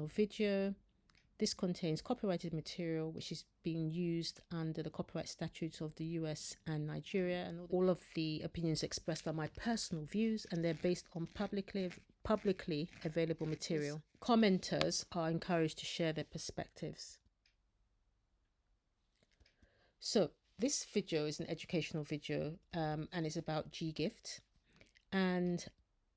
educational video. This contains copyrighted material which is being used under the copyright statutes of the US and Nigeria, and all of the opinions expressed are my personal views and they're based on publicly available material. Commenters are encouraged to share their perspectives. So this video is an educational video and it's about G-Gift and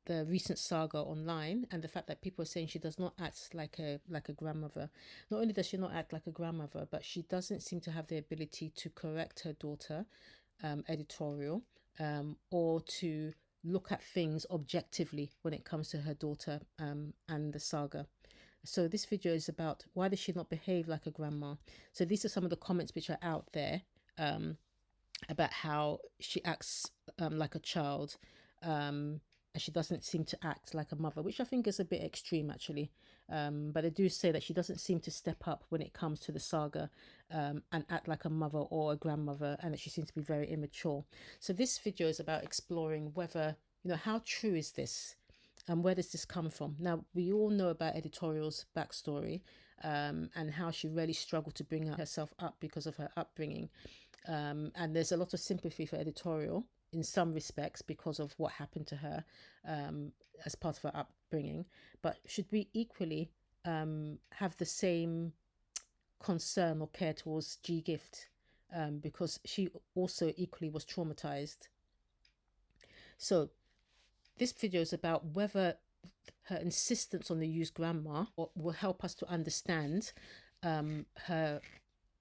the recent saga online, and the fact that people are saying she does not act like a grandmother. Not only does she not act like a grandmother, but she doesn't seem to have the ability to correct her daughter, Editorial, or to look at things objectively when it comes to her daughter and the saga. So this video is about why does she not behave like a grandma. So these are some of the comments which are out there about how she acts like a child, and she doesn't seem to act like a mother, which I think is a bit extreme actually. But they do say that she doesn't seem to step up when it comes to the saga and act like a mother or a grandmother, and that she seems to be very immature. So this video is about exploring whether, how true is this and where does this come from? Now, we all know about Editorial's backstory and how she really struggled to bring herself up because of her upbringing. And there's a lot of sympathy for Editorial in some respects because of what happened to her as part of her upbringing. But should we equally have the same concern or care towards G-Gift because she also equally was traumatized? So this video is about whether her insistence on the use grandma will help us to understand her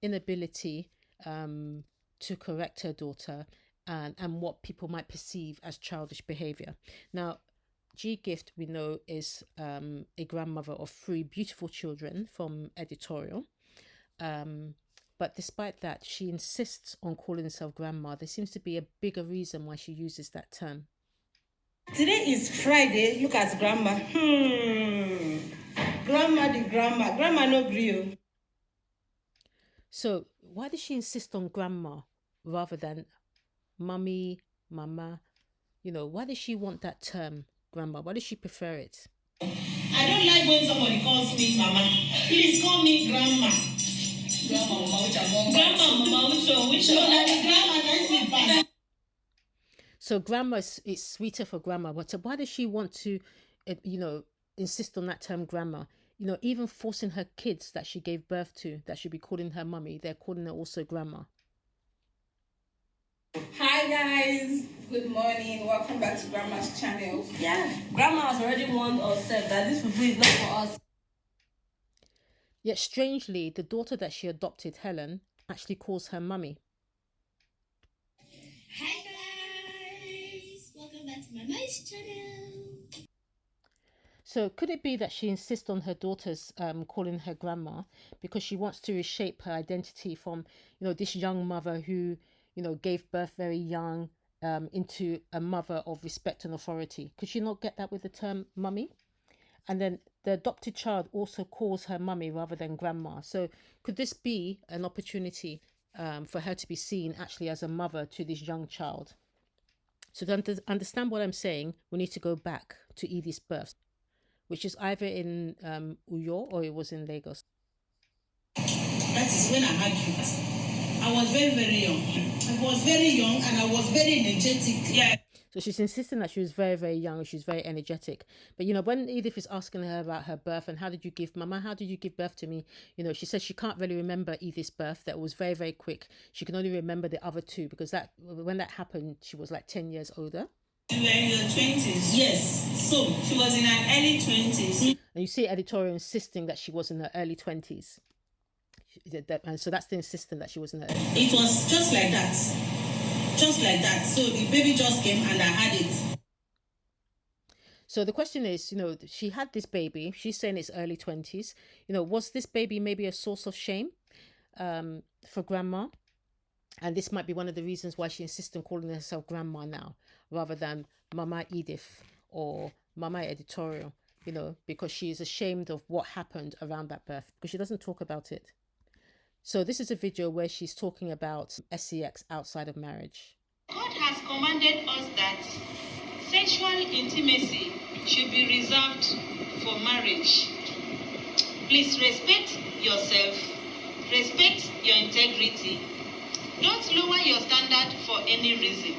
inability to correct her daughter and what people might perceive as childish behavior. Now, G-Gift, we know, is a grandmother of 3 beautiful children from Editorial. But despite that, she insists on calling herself grandma. There seems to be a bigger reason why she uses that term. Today is Friday. Look at grandma. Grandma the grandma. Grandma no grill. So why does she insist on grandma rather than mummy, mama? Why does she want that term, grandma? Why does she prefer it? I don't like when somebody calls me mama. Please call me grandma. Grandma, mama, which one? Grandma, mama, which one? Which one? Grandma, that's it. So grandma is sweeter for grandma, but why does she want to, insist on that term grandma? Even forcing her kids that she gave birth to, that should be calling her mummy, they're calling her also grandma. Hi guys, good morning. Welcome back to Grandma's channel. Yeah, Grandma has already warned us that this food is not for us. Yet strangely, the daughter that she adopted, Helen, actually calls her mummy. Hi guys, welcome back to my Mum's channel. So could it be that she insists on her daughters calling her grandma because she wants to reshape her identity from, this young mother who, gave birth very young into a mother of respect and authority? Could she not get that with the term mummy? And then the adopted child also calls her mummy rather than grandma. So could this be an opportunity for her to be seen actually as a mother to this young child? So to understand what I'm saying, we need to go back to Edith's birth, which is either in Uyo or it was in Lagos. That is when I had you. I was very, very young. I was very young and I was very energetic. Yeah. So she's insisting that she was very, very young and she's very energetic. But, when Edith is asking her about her birth and how did you give birth to me? She says she can't really remember Edith's birth. That was very, very quick. She can only remember the other 2 because when that happened, she was like 10 years older. You were in your 20s. Yes. So she was in her early 20s. And you see Editorial insisting that she was in her early 20s. And so that's the insistence that she was in her early 20s. It was just like that. Just like that. So the baby just came and I had it. So the question is, she had this baby. She's saying it's early 20s. Was this baby maybe a source of shame for grandma? And this might be one of the reasons why she insists on calling herself grandma now, rather than Mama Edith or Mama Editorial, because she is ashamed of what happened around that birth, because she doesn't talk about it. So this is a video where she's talking about sex outside of marriage. God has commanded us that sexual intimacy should be reserved for marriage. Please respect yourself, respect your integrity. Don't lower your standard for any reason.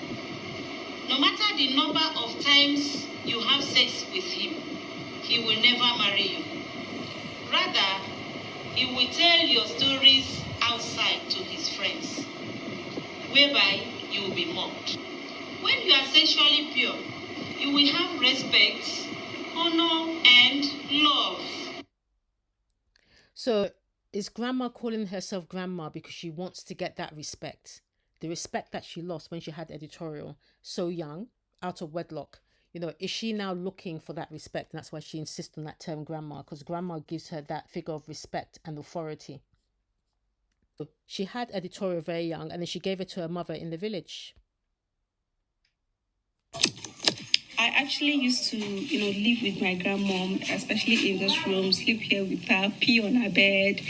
No matter the number of times you have sex with him, he will never marry you. Rather, he will tell your stories outside to his friends, whereby you will be mocked. When you are sexually pure, you will have respect, honor, and love. So is grandma calling herself grandma because she wants to get that respect? The respect that she lost when she had Editorial so young, out of wedlock. Is she now looking for that respect? And that's why she insists on that term grandma, because grandma gives her that figure of respect and authority. She had Editorial very young, and then she gave it to her mother in the village. I actually used to, live with my grandmom, especially in this room, sleep here with her, pee on her bed,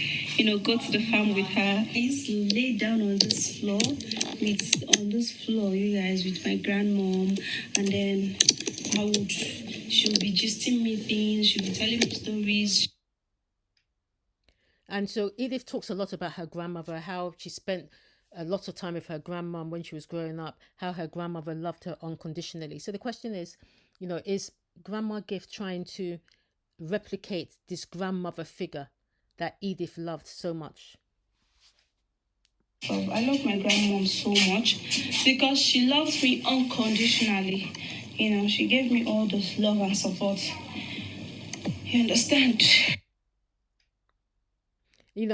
go to the farm with her. I used to lay down on this floor, you guys, with my grandmom, and then she would be gisting me things, she would be telling me stories. And so Edith talks a lot about her grandmother, how she spent a lot of time with her grandmom when she was growing up, how her grandmother loved her unconditionally. So the question is Grandma Gift trying to replicate this grandmother figure that Edith loved so much? I love my grandmom so much because she loves me unconditionally. She gave me all this love and support. You understand?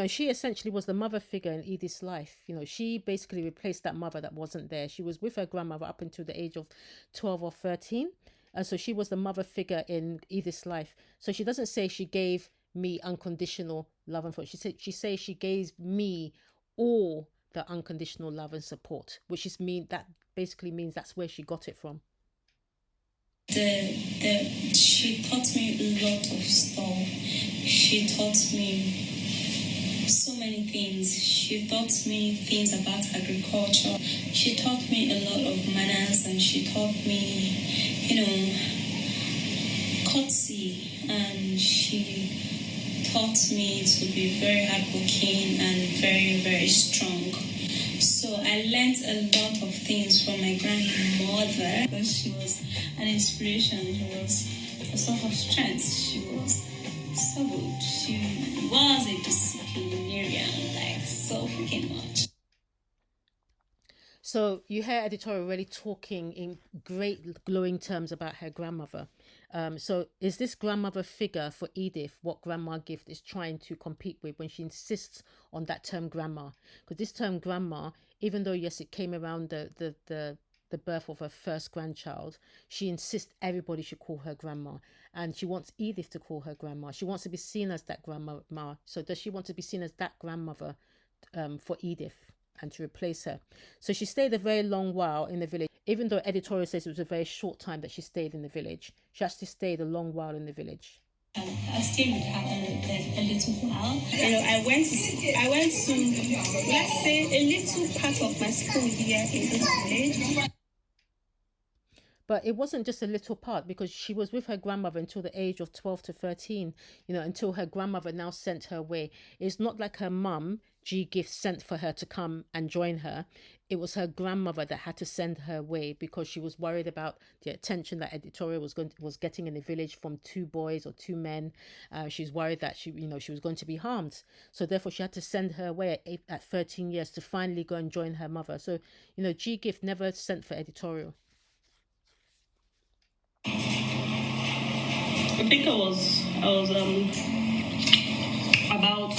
She essentially was the mother figure in Edith's life. She basically replaced that mother that wasn't there. She was with her grandmother up until the age of 12 or 13. And so she was the mother figure in Edith's life. So she doesn't say she gave me unconditional love and support. She says she gave me all the unconditional love and support, which that basically means that's where she got it from. She taught me a lot of stuff. She taught me so many things. She taught me things about agriculture. She taught me a lot of manners, and she taught me, courtesy, and she taught me to be very hardworking and very, very strong. So I learned a lot of things from my grandmother because she was an inspiration. She was a source of strength. She was so good. She was a disciplinarian, so freaking much. So you hear Editorial really talking in great glowing terms about her grandmother. So is this grandmother figure for Edith what Grandma Gift is trying to compete with when she insists on that term grandma? Because this term grandma, even though yes, it came around the birth of her first grandchild, she insists everybody should call her grandma, and she wants Edith to call her grandma. She wants to be seen as that grandma. So does she want to be seen as that grandmother for Edith and to replace her? So she stayed a very long while in the village. Even though Editorial says it was a very short time that she stayed in the village, she actually stayed a long while in the village. I stayed with her a little while. I went to let's say a little part of my school here in this village. But it wasn't just a little part, because she was with her grandmother until the age of 12 to 13, until her grandmother now sent her away. It's not like her mum, G Gift, sent for her to come and join her. It was her grandmother that had to send her away because she was worried about the attention that Editorial was getting in the village from 2 boys or 2 men. She's worried that she was going to be harmed. So therefore she had to send her away at 13 years to finally go and join her mother. So, G Gift never sent for Editorial. I think I was about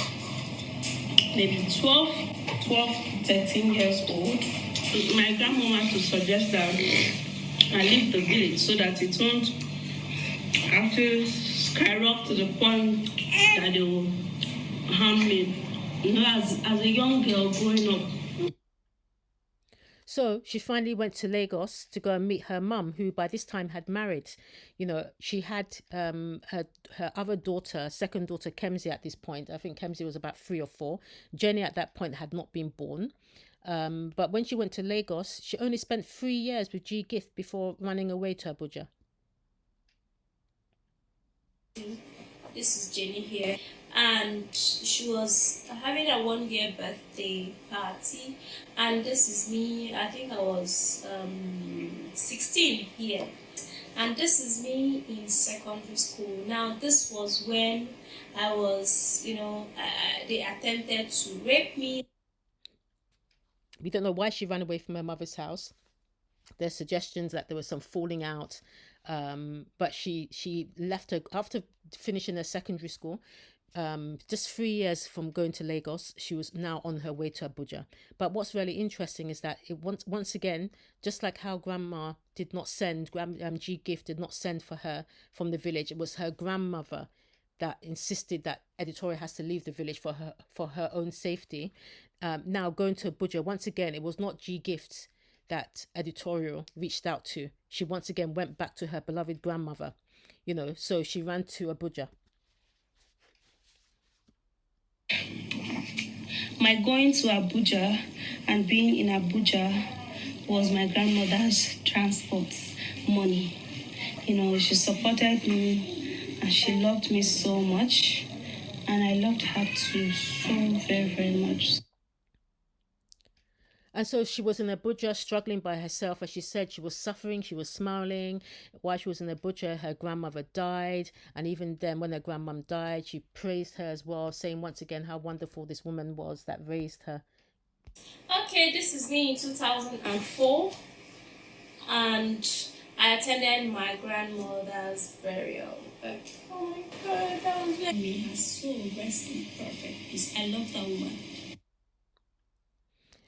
maybe 12, 13 years old. My grandmama had to suggest that I leave the village so that it won't have to skyrocket to the point that they will harm me. As a young girl growing up. So she finally went to Lagos to go and meet her mum, who by this time had married. She had her other daughter, second daughter, Kemsey, at this point. I think Kemsey was about 3 or 4. Jenny at that point had not been born. But when she went to Lagos, she only spent 3 years with G Gift before running away to Abuja. This is Jenny here. and she was having a 1 year birthday party, and this is me. I think I was 16 here, and this is me in secondary school. Now this was when I was, they attempted to rape me. We don't know why she ran away from her mother's house. There's suggestions that there was some falling out, but she left her after finishing her secondary school. Just 3 years from going to Lagos, she was now on her way to Abuja. But what's really interesting is that it once again, just like how Grandma did not send, G Gift did not send for her from the village, it was her grandmother that insisted that Editorial has to leave the village for her own safety. Now going to Abuja, once again, it was not G Gift that Editorial reached out to. She once again went back to her beloved grandmother, so she ran to Abuja. My going to Abuja and being in Abuja was my grandmother's transport money. She supported me and she loved me so much, and I loved her too so very, very much. And so she was in Abuja struggling by herself. As she said, she was suffering, she was smiling. While she was in Abuja, her grandmother died. And even then, when her grandmom died, she praised her as well, saying once again how wonderful this woman was that raised her. Okay, this is me in 2004. And I attended my grandmother's burial. Oh my God, that was like me. Her soul rest in perfect peace. I love that woman.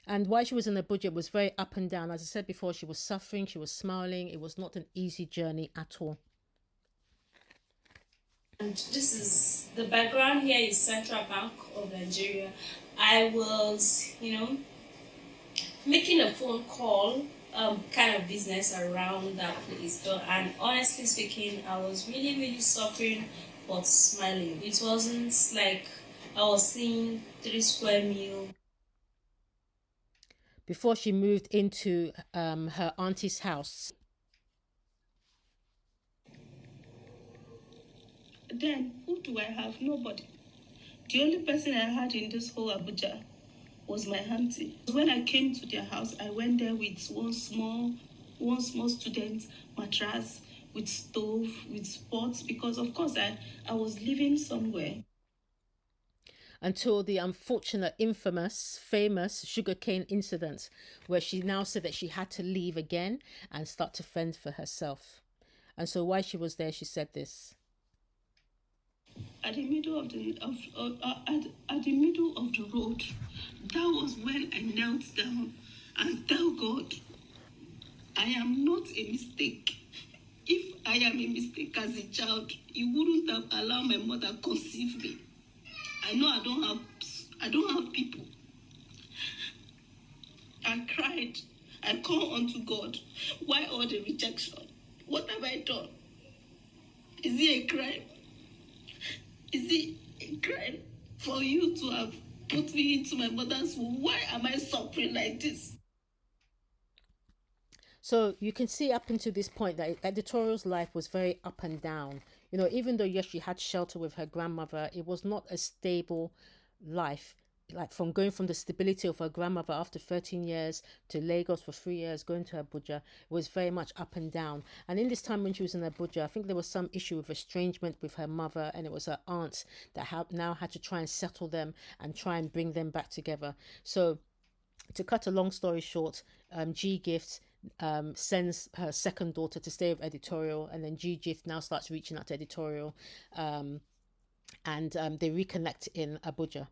And while she was in Abuja, it was very up and down. As I said before, she was suffering, she was smiling. It was not an easy journey at all. And this is the background here is Central Bank of Nigeria. I was, making a phone call, kind of business around that place. And honestly speaking, I was really, really suffering but smiling. It wasn't like I was seeing 3 square meal. Before she moved into her auntie's house. Then, who do I have? Nobody. The only person I had in this whole Abuja was my auntie. When I came to their house, I went there with one small student mattress, with stove, with pots, because of course I was living somewhere. Until the unfortunate, famous sugarcane incident, where she now said that she had to leave again and start to fend for herself. And so while she was there, she said this. At the middle of the road, that was when I knelt down and tell God, I am not a mistake. If I am a mistake as a child, you wouldn't have allowed my mother conceive me. I know I don't have people. I cried. I called unto God. Why all the rejection? What have I done? Is it a crime? Is it a crime for you to have put me into my mother's womb? Why am I suffering like this? So you can see up until this point that Editorial's life was very up and down. Even though, yes, she had shelter with her grandmother, it was not a stable life. Like going from the stability of her grandmother after 13 years to Lagos for 3 years, going to Abuja, it was very much up and down. And in this time when she was in Abuja, I think there was some issue of estrangement with her mother, and it was her aunt that now had to try and settle them and try and bring them back together. So to cut a long story short, G Gift sends her second daughter to stay with Editorial, and then G Gift now starts reaching out to Editorial, and they reconnect in Abuja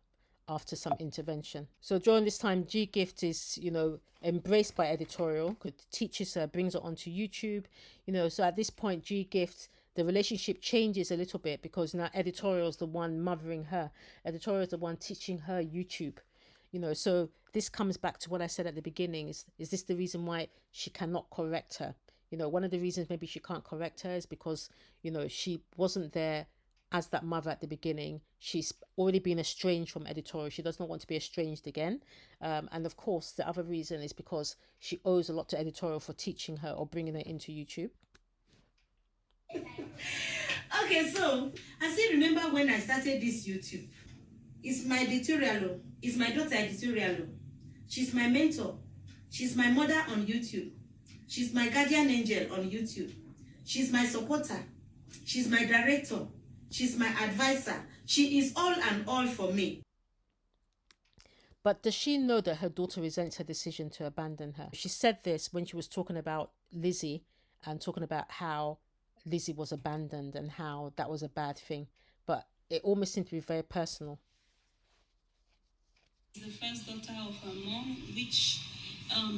after some intervention. So during this time, G Gift is, embraced by Editorial, teaches her, brings her onto YouTube, so at this point, G Gift, the relationship changes a little bit because now Editorial is the one mothering her. Editorial is the one teaching her YouTube. So this comes back to what I said at the beginning. Is this the reason why she cannot correct her? One of the reasons maybe she can't correct her is because, she wasn't there as that mother at the beginning. She's already been estranged from Editorial. She does not want to be estranged again. And of course, the other reason is because she owes a lot to Editorial for teaching her or bringing her into YouTube. Okay, so I still remember when I started this YouTube. It's my Editorial. It's my daughter Editorial. She's my mentor. She's my mother on YouTube. She's my guardian angel on YouTube. She's my supporter. She's my director. She's my advisor. She is all and all for me. But does she know that her daughter resents her decision to abandon her? She said this when she was talking about Lizzie and talking about how Lizzie was abandoned and how that was a bad thing. But it almost seemed to be very personal. The first daughter of her mom, which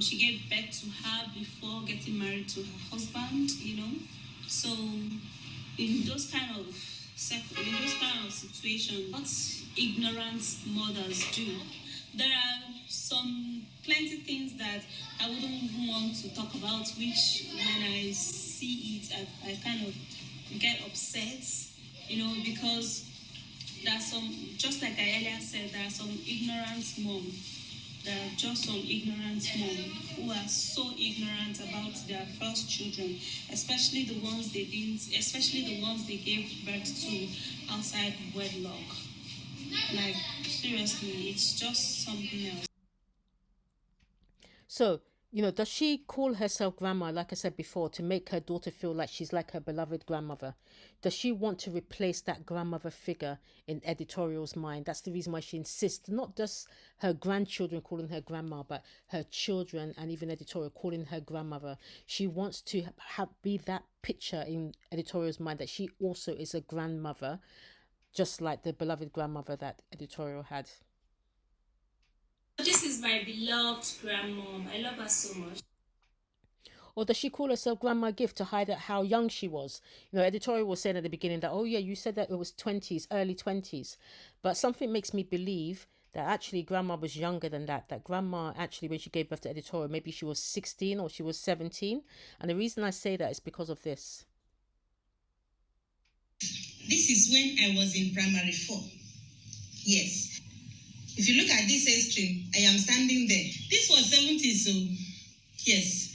she gave birth to her before getting married to her husband, you know. So in those kind of situations, what ignorant mothers do, there are plenty things that I wouldn't even want to talk about, which when I see it, I kind of get upset, you know, because there are some, just like I earlier said, there are some ignorant moms. There are just some ignorant moms who are so ignorant about their first children, especially the ones they gave birth to outside wedlock. Like, seriously, it's just something else. So, you know, does she call herself grandma, like I said before, to make her daughter feel like she's like her beloved grandmother? Does she want to replace that grandmother figure in Editorial's mind? That's the reason why she insists, not just her grandchildren calling her grandma, but her children and even Editorial calling her grandmother. She wants to be that picture in Editorial's mind that she also is a grandmother, just like the beloved grandmother that Editorial had. This is my beloved grandmom. I love her so much. Or does she call herself Grandma Gift to hide how young she was? You know, Editorial was saying at the beginning that, oh yeah, you said that it was 20s, early 20s. But something makes me believe that actually Grandma was younger than that. That Grandma actually, when she gave birth to Editorial, maybe she was 16 or she was 17. And the reason I say that is because of this. This is when I was in primary 4. Yes. If you look at this history, I am standing there. This was 70s, so yes.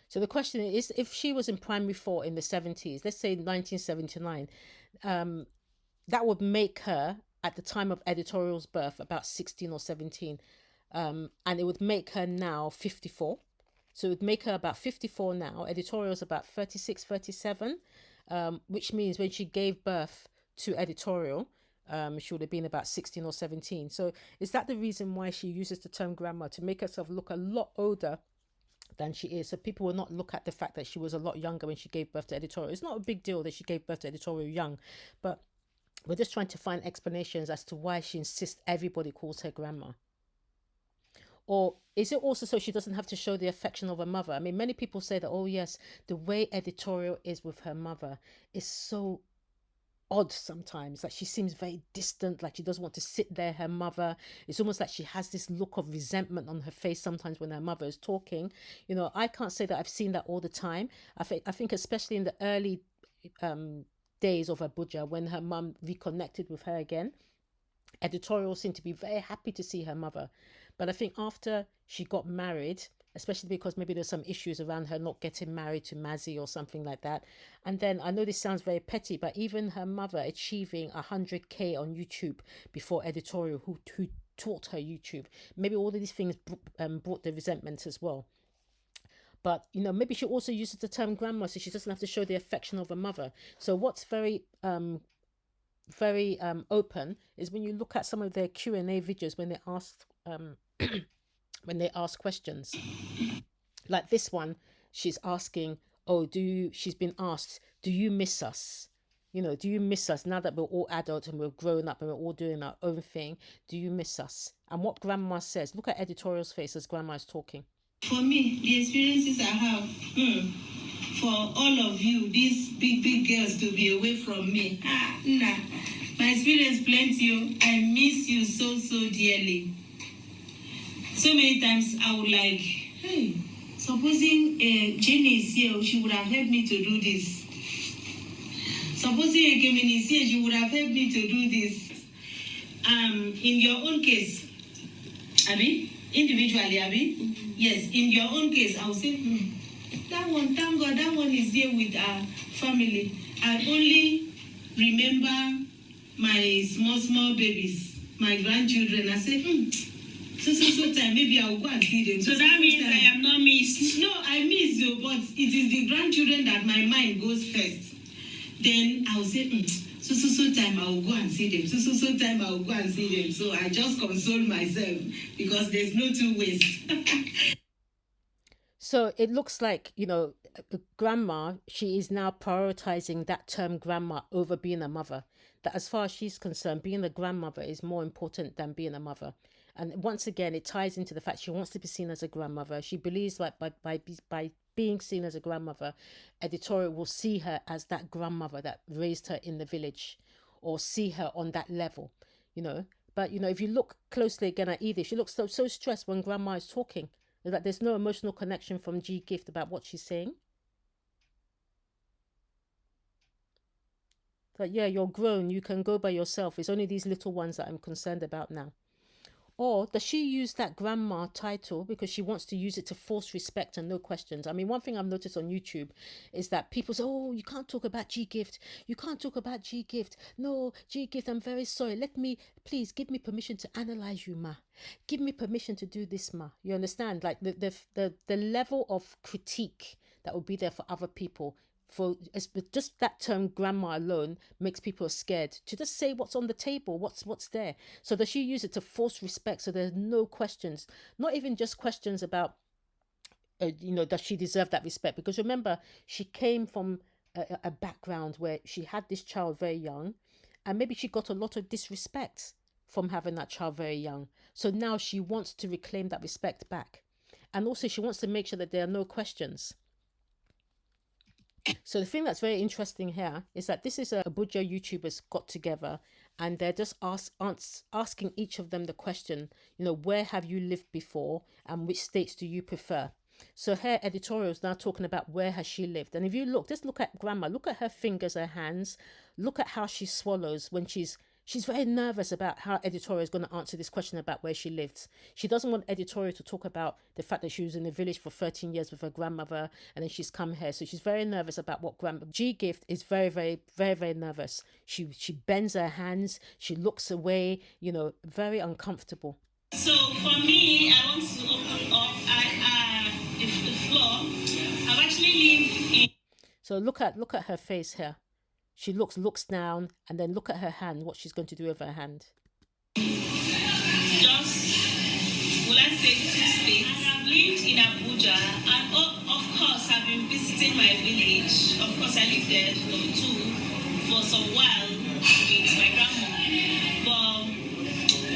So the question is, if she was in primary 4 in the 70s, let's say 1979, that would make her, at the time of Editorial's birth, about 16 or 17. And it would make her now 54. So it would make her about 54 now. Editorial's about 36, 37, which means when she gave birth to Editorial, she would have been about 16 or 17. So is that the reason why she uses the term grandma, to make herself look a lot older than she is, so people will not look at the fact that she was a lot younger when she gave birth to Editorial? It's not a big deal that she gave birth to Editorial young, but we're just trying to find explanations as to why she insists everybody calls her grandma. Or is it also so she doesn't have to show the affection of her mother? I mean, many people say that, oh yes, the way Editorial is with her mother is so odd sometimes, like she seems very distant, like she doesn't want to sit there, her mother. It's almost like she has this look of resentment on her face sometimes when her mother is talking. You know, I can't say that I've seen that all the time. I think especially in the early days of Abuja, when her mum reconnected with her again, Editorial seemed to be very happy to see her mother. But I think after she got married, especially because maybe there's some issues around her not getting married to Mazzy or something like that. And then I know this sounds very petty, but even her mother achieving 100K on YouTube before Editorial, who taught her YouTube, maybe all of these things brought the resentment as well. But, you know, maybe she also uses the term grandma so she doesn't have to show the affection of her mother. So what's very open is when you look at some of their Q&A videos when they ask when they ask questions. Like this one, she's asking, she's been asked, do you miss us? You know, do you miss us now that we're all adults and we're grown up and we're all doing our own thing? Do you miss us? And what grandma says, look at Editorial's face as grandma is talking. For me, the experiences I have, for all of you, these big girls to be away from me, nah. My experience plenty. I miss you so dearly. So many times I would like, hey, supposing Jenny is here, she would have helped me to do this. Supposing Gemini is here, she would have helped me to do this. In your own case, Abby, individually, Abby, yes, in your own case, I would say, that one, thank God, that one is there with our family. I only remember my small babies, my grandchildren. I say, so time, maybe I'll go and see them. So that means I am not missed. No, I miss you, but it is the grandchildren that my mind goes first. Then I'll say, so time I will go and see them. So time I will go and see them. So I just console myself because there's no two ways. So it looks like, grandma, she is now prioritizing that term grandma over being a mother. That as far as she's concerned, being a grandmother is more important than being a mother. And once again, it ties into the fact she wants to be seen as a grandmother. She believes like by being seen as a grandmother, Editorial will see her as that grandmother that raised her in the village, or see her on that level, But, if you look closely again at Edith, she looks so stressed when grandma is talking. That there's no emotional connection from G Gift about what she's saying. But yeah, you're grown, you can go by yourself. It's only these little ones that I'm concerned about now. Or does she use that grandma title because she wants to use it to force respect and no questions? I mean, one thing I've noticed on YouTube is that people say, oh, you can't talk about G-Gift. You can't talk about G-Gift. No, G-Gift, I'm very sorry. Please give me permission to analyze you, ma. Give me permission to do this, ma. You understand? Like the level of critique that will be there for other people, for just that term grandma alone makes people scared to just say what's on the table, what's there. So does she use it to force respect, so there's no questions, not even just questions about does she deserve that respect? Because remember, she came from a background where she had this child very young, and maybe she got a lot of disrespect from having that child very young. So now she wants to reclaim that respect back, and also she wants to make sure that there are no questions. So the thing that's very interesting here is that this is a Abuja YouTubers got together, and they're just asking each of them the question, where have you lived before and which states do you prefer? So her Editorial is now talking about where has she lived. And if you just look at grandma, look at her fingers, her hands, look at how she swallows when she's very nervous about how Editorial is going to answer this question about where she lived. She doesn't want Editorial to talk about the fact that she was in the village for 13 years with her grandmother and then she's come here. So she's very nervous about what grandma. G-Gift is very, very, very, very nervous. She bends her hands. She looks away, very uncomfortable. So for me, I want to open up the floor. I've actually lived in... So look at her face here. She looks down, and then look at her hand, what she's going to do with her hand. Just, will I say, 2 states. I have lived in Abuja, and of course, I've been visiting my village. Of course, I lived there for some while with my grandma. But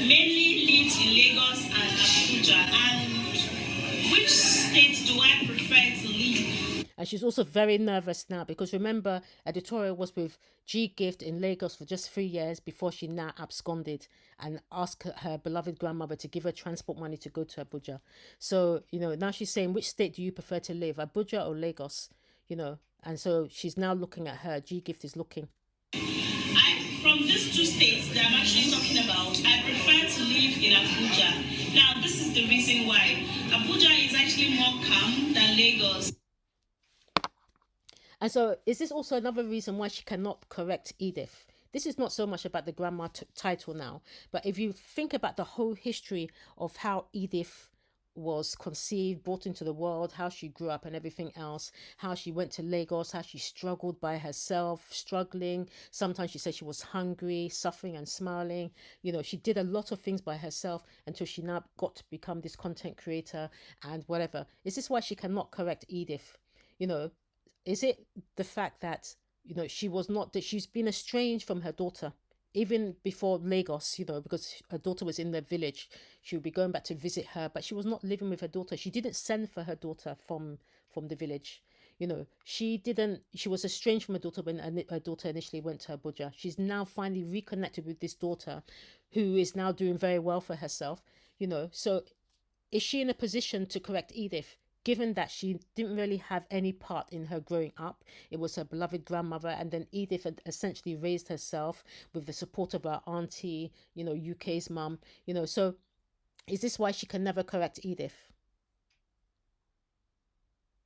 mainly lived in Lagos and Abuja. And which state do I prefer to live? And she's also very nervous now because remember, Editorial was with G-Gift in Lagos for just 3 years before she now absconded and asked her beloved grandmother to give her transport money to go to Abuja. So, now she's saying, which state do you prefer to live, Abuja or Lagos? And so she's now looking at her. G-Gift is looking. From these 2 states that I'm actually talking about, I prefer to live in Abuja. Now, this is the reason why. Abuja is actually more calm than Lagos. And so is this also another reason why she cannot correct Edith? This is not so much about the grandma title now, but if you think about the whole history of how Edith was conceived, brought into the world, how she grew up and everything else, how she went to Lagos, how she struggled by herself, struggling. Sometimes she said she was hungry, suffering and smiling. She did a lot of things by herself until she now got to become this content creator and whatever. Is this why she cannot correct Edith? Is it the fact that, she's been estranged from her daughter, even before Lagos, because her daughter was in the village. She would be going back to visit her, but she was not living with her daughter. She didn't send for her daughter from the village. She was estranged from her daughter when her daughter initially went to Abuja. She's now finally reconnected with this daughter who is now doing very well for herself, So is she in a position to correct Edith? Given that she didn't really have any part in her growing up, it was her beloved grandmother, and then Edith had essentially raised herself with the support of her auntie, UK's mum, so is this why she can never correct Edith?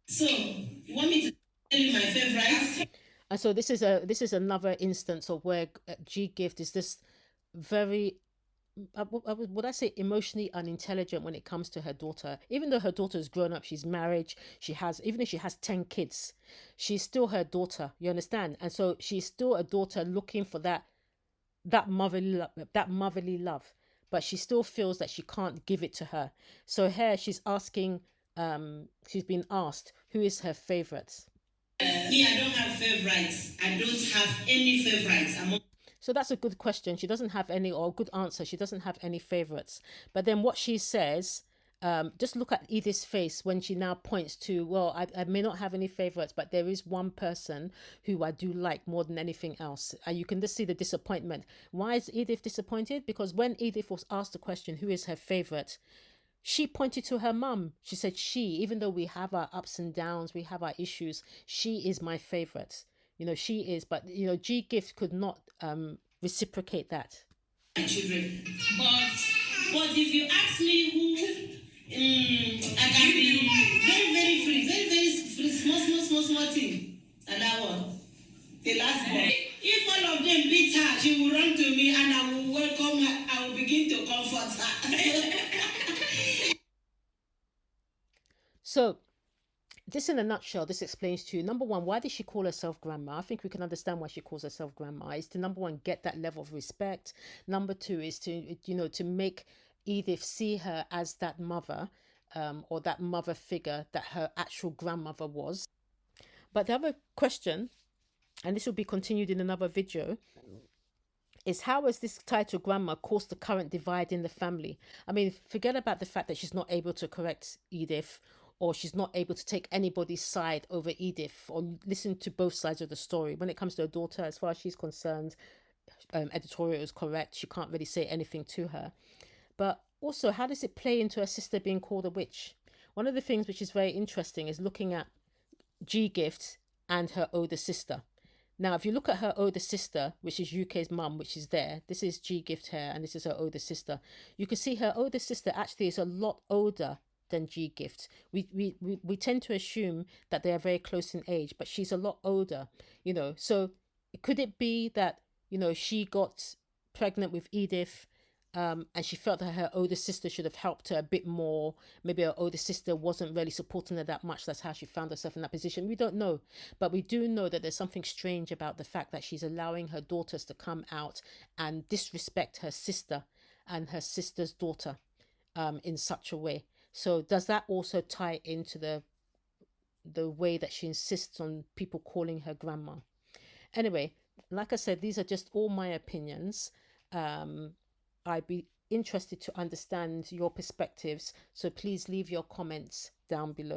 So, you want me to tell you my favorite? And so this is another instance of where G gift is this very would I say emotionally unintelligent when it comes to her daughter. Even though her daughter is grown up, she's married, she has, even if she has 10 kids, she's still her daughter, you understand? And so she's still a daughter looking for that motherly love, but she still feels that she can't give it to her. So here she's asking, she's been asked who is her favorite. Me, I don't have favorites. I don't have any favorites. So that's a good question. She doesn't have any, or a good answer. She doesn't have any favorites. But then what she says, just look at Edith's face when she now points to, well, I may not have any favorites, but there is one person who I do like more than anything else. And you can just see the disappointment. Why is Edith disappointed? Because when Edith was asked the question, who is her favorite, she pointed to her mum. She said, even though we have our ups and downs, we have our issues, she is my favorite. She is, but G gift could not reciprocate that. Children, but if you ask me who, I can be very, very free, very, very free, small thing, and that one, the last one. If all of them beat her, she will run to me, and I will welcome her. I will begin to comfort her. So, this in a nutshell, this explains to you, number one, why did she call herself grandma? I think we can understand why she calls herself grandma. Is to, number one, get that level of respect. Number two is to, to make Edith see her as that mother, or that mother figure that her actual grandmother was. But the other question, and this will be continued in another video, is how has this title grandma caused the current divide in the family? I mean, forget about the fact that she's not able to correct Edith, or she's not able to take anybody's side over Edith, or listen to both sides of the story. When it comes to her daughter, as far as she's concerned, Editorial is correct. She can't really say anything to her. But also, how does it play into her sister being called a witch? One of the things which is very interesting is looking at G gift and her older sister. Now, if you look at her older sister, which is UK's mum, which is there, this is G gift here, and this is her older sister. You can see her older sister actually is a lot older than G gift. We tend to assume that they are very close in age, but she's a lot older, so could it be that she got pregnant with Edith, and she felt that her older sister should have helped her a bit more? Maybe her older sister wasn't really supporting her that much. That's how she found herself in that position. We don't know, but we do know that there's something strange about the fact that she's allowing her daughters to come out and disrespect her sister and her sister's daughter in such a way. So does that also tie into the way that she insists on people calling her grandma? Anyway, like I said, these are just all my opinions. I'd be interested to understand your perspectives, so please leave your comments down below.